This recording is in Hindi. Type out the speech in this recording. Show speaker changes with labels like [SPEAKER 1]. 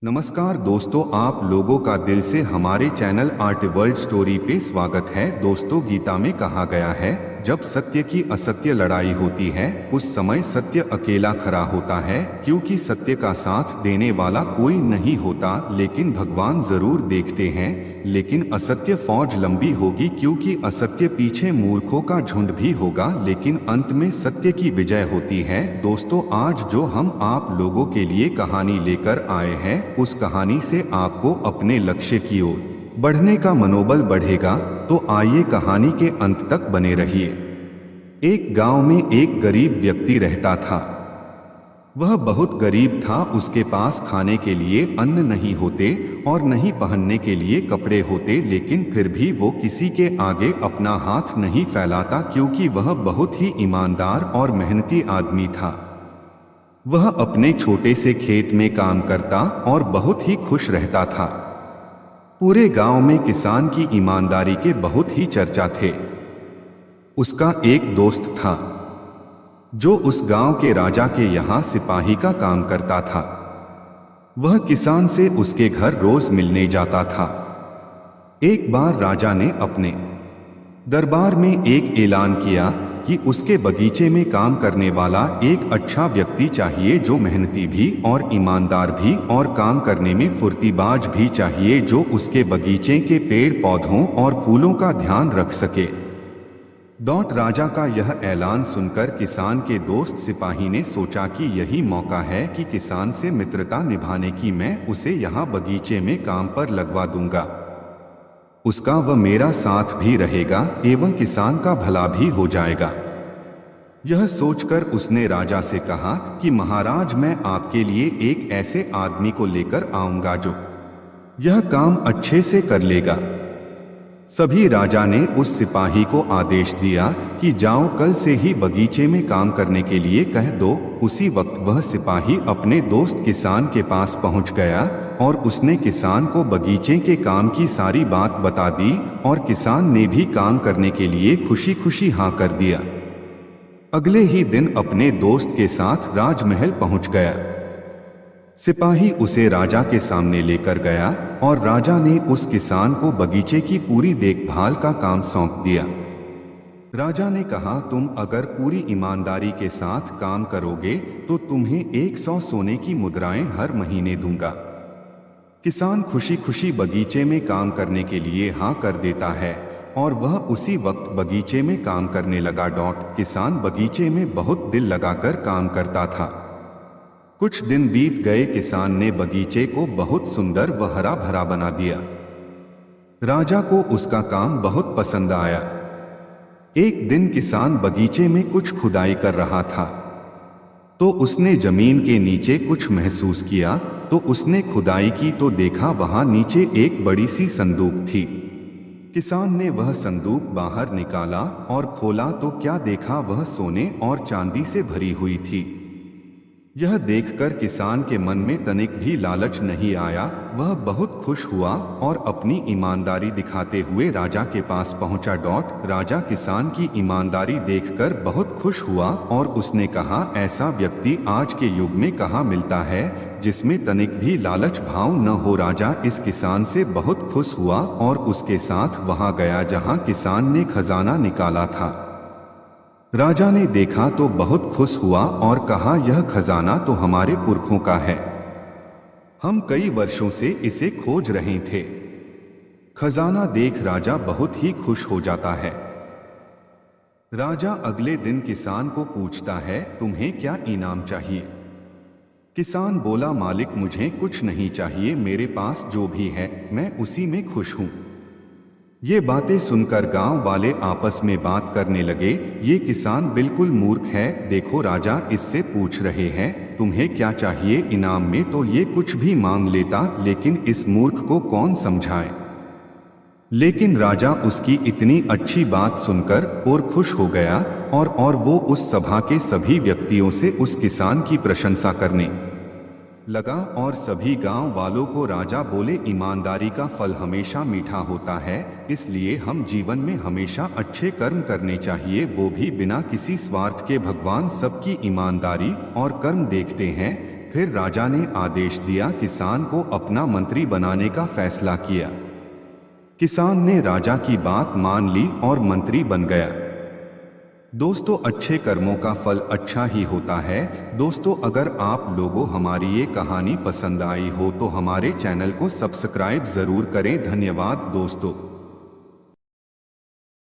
[SPEAKER 1] नमस्कार दोस्तों, आप लोगों का दिल से हमारे चैनल आर्ट वर्ल्ड स्टोरी पे स्वागत है। दोस्तों, गीता में कहा गया है, जब सत्य की असत्य लड़ाई होती है उस समय सत्य अकेला खड़ा होता है, क्योंकि सत्य का साथ देने वाला कोई नहीं होता, लेकिन भगवान जरूर देखते हैं। लेकिन असत्य फौज लंबी होगी, क्योंकि असत्य पीछे मूर्खों का झुंड भी होगा, लेकिन अंत में सत्य की विजय होती है। दोस्तों, आज जो हम आप लोगों के लिए कहानी लेकर आए हैं, उस कहानी से आपको अपने लक्ष्य की ओर बढ़ने का मनोबल बढ़ेगा। तो आइए कहानी के अंत तक बने रहिए। एक गांव में एक गरीब व्यक्ति रहता था। वह बहुत गरीब था। उसके पास खाने के लिए अन्न नहीं होते और नहीं पहनने के लिए कपड़े होते, लेकिन फिर भी वो किसी के आगे अपना हाथ नहीं फैलाता, क्योंकि वह बहुत ही ईमानदार और मेहनती आदमी था। वह अपने छोटे से खेत में काम करता और बहुत ही खुश रहता था। पूरे गांव में किसान की ईमानदारी के बहुत ही चर्चा थे। उसका एक दोस्त था जो उस गांव के राजा के यहाँ सिपाही का काम करता था। वह किसान से उसके घर रोज मिलने जाता था। एक बार राजा ने अपने दरबार में एक ऐलान किया कि उसके बगीचे में काम करने वाला एक अच्छा व्यक्ति चाहिए, जो मेहनती भी और ईमानदार भी और काम करने में फुर्तीबाज भी चाहिए, जो उसके बगीचे के पेड़ पौधों और फूलों का ध्यान रख सके। राजा का यह ऐलान सुनकर किसान के दोस्त सिपाही ने सोचा कि यही मौका है कि किसान से मित्रता निभाने की। मैं उसे यहाँ बगीचे में काम पर लगवा दूंगा। उसका व मेरा साथ भी रहेगा एवं किसान का भला भी हो जाएगा। यह सोचकर उसने राजा से कहा कि महाराज, मैं आपके लिए एक ऐसे आदमी को लेकर आऊंगा जो यह काम अच्छे से कर लेगा। सभी राजा ने उस सिपाही को आदेश दिया कि जाओ, कल से ही बगीचे में काम करने के लिए कह दो। उसी वक्त वह सिपाही अपने दोस्त किसान के पास पहुंच गया और उसने किसान को बगीचे के काम की सारी बात बता दी और किसान ने भी काम करने के लिए खुशी खुशी हाँ कर दिया। अगले ही दिन अपने दोस्त के साथ राजमहल पहुंच गया। सिपाही उसे राजा के सामने लेकर गया और राजा ने उस किसान को बगीचे की पूरी देखभाल का काम सौंप दिया। राजा ने कहा, तुम अगर पूरी ईमानदारी के साथ काम करोगे तो तुम्हें 100 सोने की मुद्राएं हर महीने दूंगा। किसान खुशी खुशी बगीचे में काम करने के लिए हाँ कर देता है और वह उसी वक्त बगीचे में काम करने लगा। किसान बगीचे में बहुत दिल लगाकर काम करता था। कुछ दिन बीत गए। किसान ने बगीचे को बहुत सुंदर व हरा भरा बना दिया। राजा को उसका काम बहुत पसंद आया। एक दिन किसान बगीचे में कुछ खुदाई कर रहा था, तो उसने जमीन के नीचे कुछ महसूस किया। तो उसने खुदाई की तो देखा वहां नीचे एक बड़ी सी संदूक थी। किसान ने वह संदूक बाहर निकाला और खोला तो क्या देखा, वह सोने और चांदी से भरी हुई थी। यह देखकर किसान के मन में तनिक भी लालच नहीं आया। वह बहुत खुश हुआ और अपनी ईमानदारी दिखाते हुए राजा के पास पहुंचा। राजा किसान की ईमानदारी देखकर बहुत खुश हुआ और उसने कहा, ऐसा व्यक्ति आज के युग में कहाँ मिलता है जिसमें तनिक भी लालच भाव न हो। राजा इस किसान से बहुत खुश हुआ और उसके साथ वहां गया जहां किसान ने खजाना निकाला था। राजा ने देखा तो बहुत खुश हुआ और कहा, यह खजाना तो हमारे पुरखों का है। हम कई वर्षों से इसे खोज रहे थे। खजाना देख राजा बहुत ही खुश हो जाता है। राजा अगले दिन किसान को पूछता है, तुम्हें क्या इनाम चाहिए? किसान बोला, मालिक, मुझे कुछ नहीं चाहिए, मेरे पास जो भी है मैं उसी में खुश हूं। ये बातें सुनकर गांव वाले आपस में बात करने लगे, ये किसान बिल्कुल मूर्ख है। देखो, राजा इससे पूछ रहे हैं तुम्हें क्या चाहिए इनाम में, तो ये कुछ भी मांग लेता, लेकिन इस मूर्ख को कौन समझाए। लेकिन राजा उसकी इतनी अच्छी बात सुनकर और खुश हो गया और वो उस सभा के सभी व्यक्तियों से उस किसान की प्रशंसा करने लगा। और सभी गांव वालों को राजा बोले, ईमानदारी का फल हमेशा मीठा होता है, इसलिए हम जीवन में हमेशा अच्छे कर्म करने चाहिए, वो भी बिना किसी स्वार्थ के। भगवान सबकी ईमानदारी और कर्म देखते हैं, फिर राजा ने आदेश दिया, किसान को अपना मंत्री बनाने का फैसला किया। किसान ने राजा की बात मान ली और मंत्री बन गया। दोस्तों, अच्छे कर्मों का फल अच्छा ही होता है। दोस्तों, अगर आप लोगों हमारी ये कहानी पसंद आई हो तो हमारे चैनल को सब्सक्राइब जरूर करें। धन्यवाद दोस्तों।